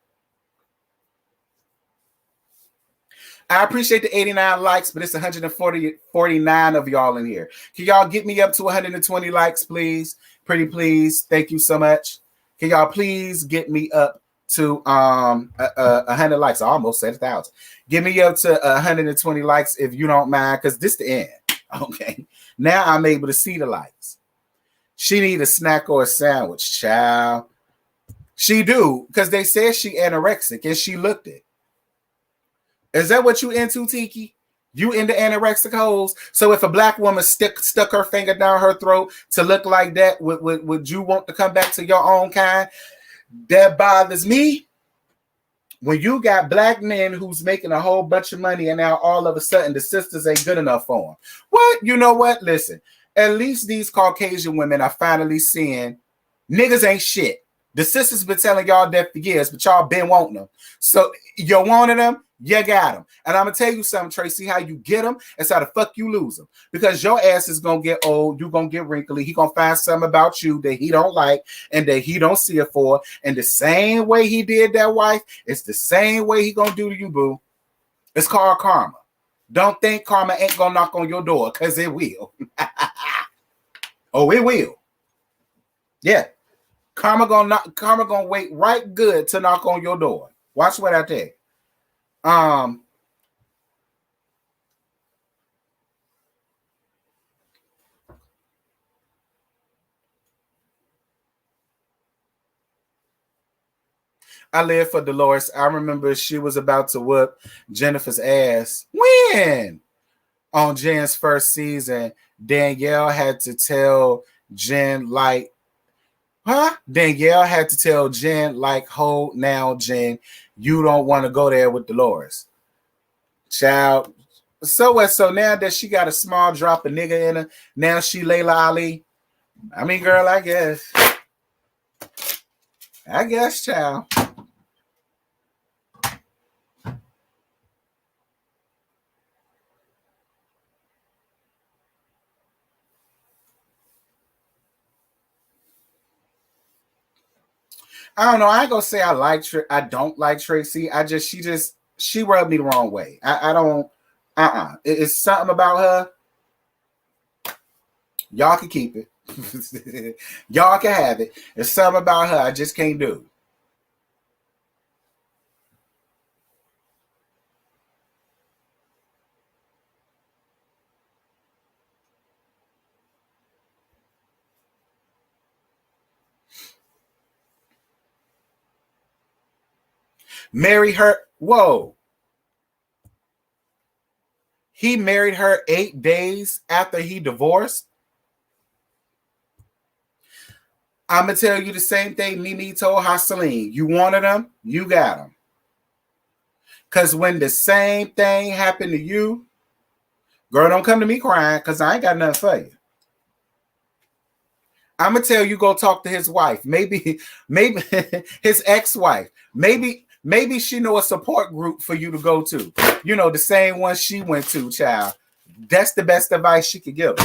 I appreciate the 89 likes, but it's 149 of y'all in here. Can y'all get me up to 120 likes, please? Pretty please. Thank you so much. Can y'all please get me up to 100 likes? I almost said 1,000. Get me up to 120 likes if you don't mind, because this the end. Okay. Now I'm able to see the likes. She need a snack or a sandwich, child. She do, because they said she anorexic, and she looked it. Is that what you into, Tiki? You into anorexic hoes? So if a black woman stuck her finger down her throat to look like that, would you want to come back to your own kind? That bothers me. When you got black men who's making a whole bunch of money and now all of a sudden the sisters ain't good enough for them. What? You know what? Listen, at least these Caucasian women are finally seeing niggas ain't shit. The sisters been telling y'all that for years, but y'all been wanting them. So you wanted them, you got them. And I'm going to tell you something, Tracy, how you get them is how the fuck you lose them. Because your ass is going to get old, you're going to get wrinkly, he going to find something about you that he don't like and that he don't see it for. And the same way he did that wife, it's the same way he going to do to you, boo. It's called karma. Don't think karma ain't going to knock on your door, because it will. Oh, it will. Yeah. Karma gonna wait right good to knock on your door. Watch what I tell you. I live for Dolores. I remember she was about to whoop Jennifer's ass. When? On Jen's first season, Danielle had to tell Jen like, Danielle had to tell Jen, like, hold now, Jen, you don't want to go there with Dolores. Child. So what? So now that she got a small drop of nigga in her, now she Layla Ali. I mean, girl, I guess. Child. I don't know. I ain't gonna say I don't like Tracy. She rubbed me the wrong way. I don't. It's something about her. Y'all can keep it. Y'all can have it. There's something about her I just can't do. Marry her. Whoa. he married her 8 days after he divorced. I'm going to tell you the same thing Nene told Hosseline. You wanted them, you got them. Because when the same thing happened to you, girl, don't come to me crying because I ain't got nothing for you. I'm going to tell you, go talk to his wife. Maybe his ex-wife. Maybe she know a support group for you to go to. You know, the same one she went to, child. That's the best advice she could give.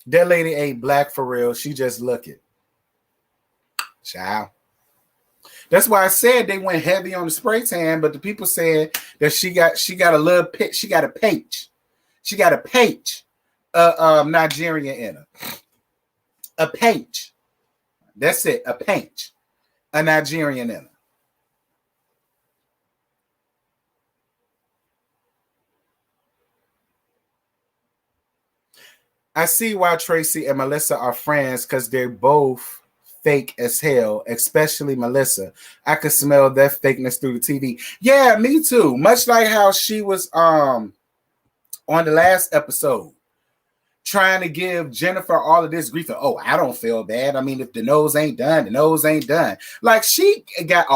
That lady ain't black for real. She just looking. Child. That's why I said they went heavy on the spray tan, but the people said that she got a little pit. She got a page. She got a page. Nigerian in her. A page. That's it. A page. A Nigerian in her. I see why Tracy and Melissa are friends because they're both fake as hell, especially Melissa. I could smell that fakeness through the TV. Yeah, me too. Much like how she was on the last episode trying to give Jennifer all of this grief. Oh, I don't feel bad. I mean, if the nose ain't done, the nose ain't done. Like she got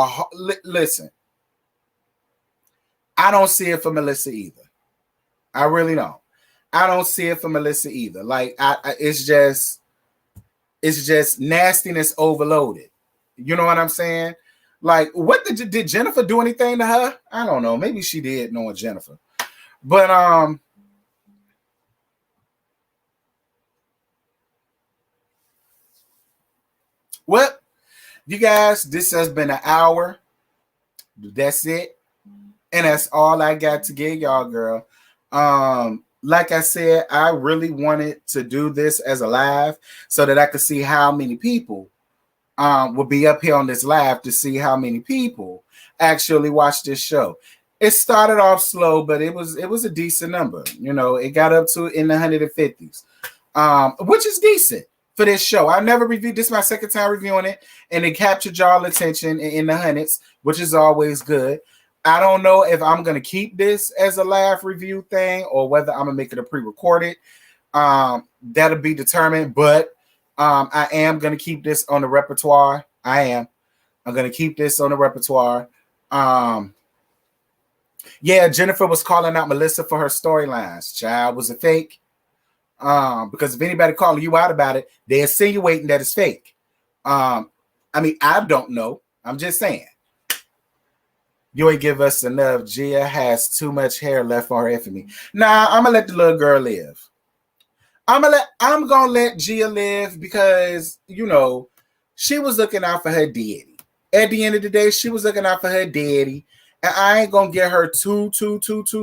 listen. I don't see it for Melissa either. I really don't. I don't see it for Melissa either. Like it's just nastiness overloaded. You know what I'm saying? Like, what did Jennifer do anything to her? I don't know. Maybe she did, knowing Jennifer. But well, you guys, this has been an hour. That's it. And that's all I got to give y'all, girl. Like I said, I really wanted to do this as a live so that I could see how many people will be up here on this live to see how many people actually watch this show. It started off slow, but it was a decent number. You know, it got up to in the 150s, which is decent for this show. I never reviewed this. Is my second time reviewing it, and it captured y'all attention in the hundreds, which is always good. I don't know if I'm going to keep this as a live review thing or whether I'm going to make it a pre-recorded. That'll be determined, but I am going to keep this on the repertoire. I'm going to keep this on the repertoire. Yeah, Jennifer was calling out Melissa for her storylines. Child, was it fake? Because if anybody calling you out about it, they're insinuating that it's fake. I mean, I don't know. I'm just saying. You ain't give us enough. Gia has too much hair left on her infamy. Nah, I'm gonna let the little girl live. I'm gonna let Gia live because you know she was looking out for her daddy. At the end of the day, she was looking out for her daddy, and I ain't gonna get her too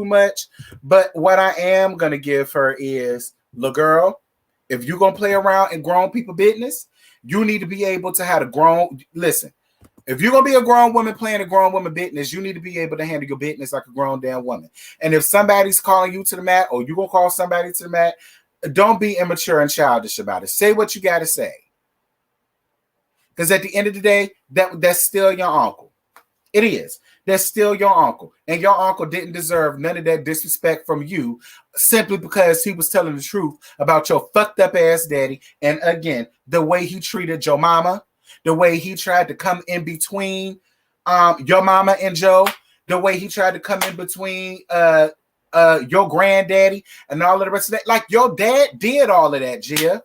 much. But what I am gonna give her is, little girl, if you're gonna play around in grown people business, you need to be able to have a grown. Listen. If you're going to be a grown woman playing a grown woman business, you need to be able to handle your business like a grown damn woman. And if somebody's calling you to the mat or you're going to call somebody to the mat, don't be immature and childish about it. Say what you got to say. Because at the end of the day, that's still your uncle. It is. That's still your uncle. And your uncle didn't deserve none of that disrespect from you simply because he was telling the truth about your fucked up ass daddy. And again, the way he treated your mama. The way he tried to come in between your mama and Joe, the way he tried to come in between your granddaddy and all of the rest of that. Like your dad did all of that, Gia.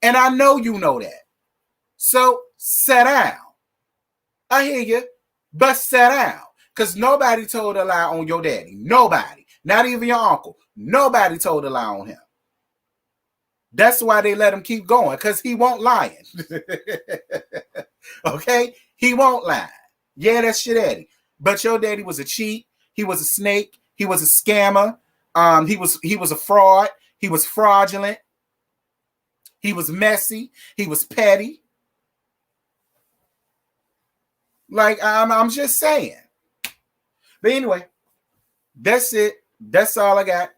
And I know you know that. So sit down. I hear you, but sit down. Because nobody told a lie on your daddy. Nobody. Not even your uncle. Nobody told a lie on him. That's why they let him keep going, because he won't lying. Okay? He won't lie. Yeah, that's your daddy. But your daddy was a cheat. He was a snake. He was a scammer. He was a fraud. He was fraudulent. He was messy. He was petty. Like, I'm just saying. But anyway, that's it. That's all I got.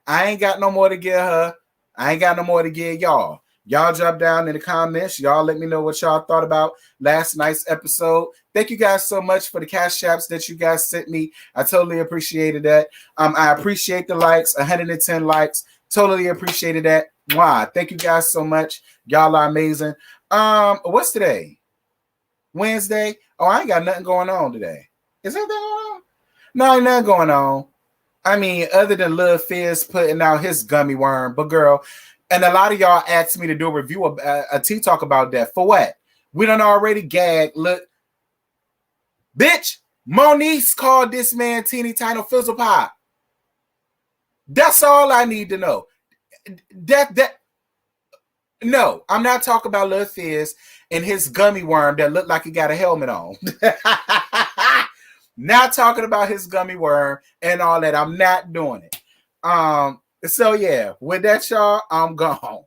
I ain't got no more to give her. I ain't got no more to give y'all. Y'all drop down in the comments. Y'all let me know what y'all thought about last night's episode. Thank you guys so much for the cash apps that you guys sent me. I totally appreciated that. I appreciate the likes, 110 likes. Totally appreciated that. Wow. Thank you guys so much. Y'all are amazing. What's today? Wednesday? Oh, I ain't got nothing going on today. Is there anything going on? No, ain't nothing going on. I mean, other than Lil Fizz putting out his gummy worm, but girl, and a lot of y'all asked me to do a review of a tea talk about that. For what? We done already gagged. Look, bitch, Monique's called this man teeny tiny fizzle pop. That's all I need to know. No, I'm not talking about Lil Fizz and his gummy worm that looked like he got a helmet on. Not talking about his gummy worm and all that. I'm not doing it. So yeah, with that, y'all, I'm gone.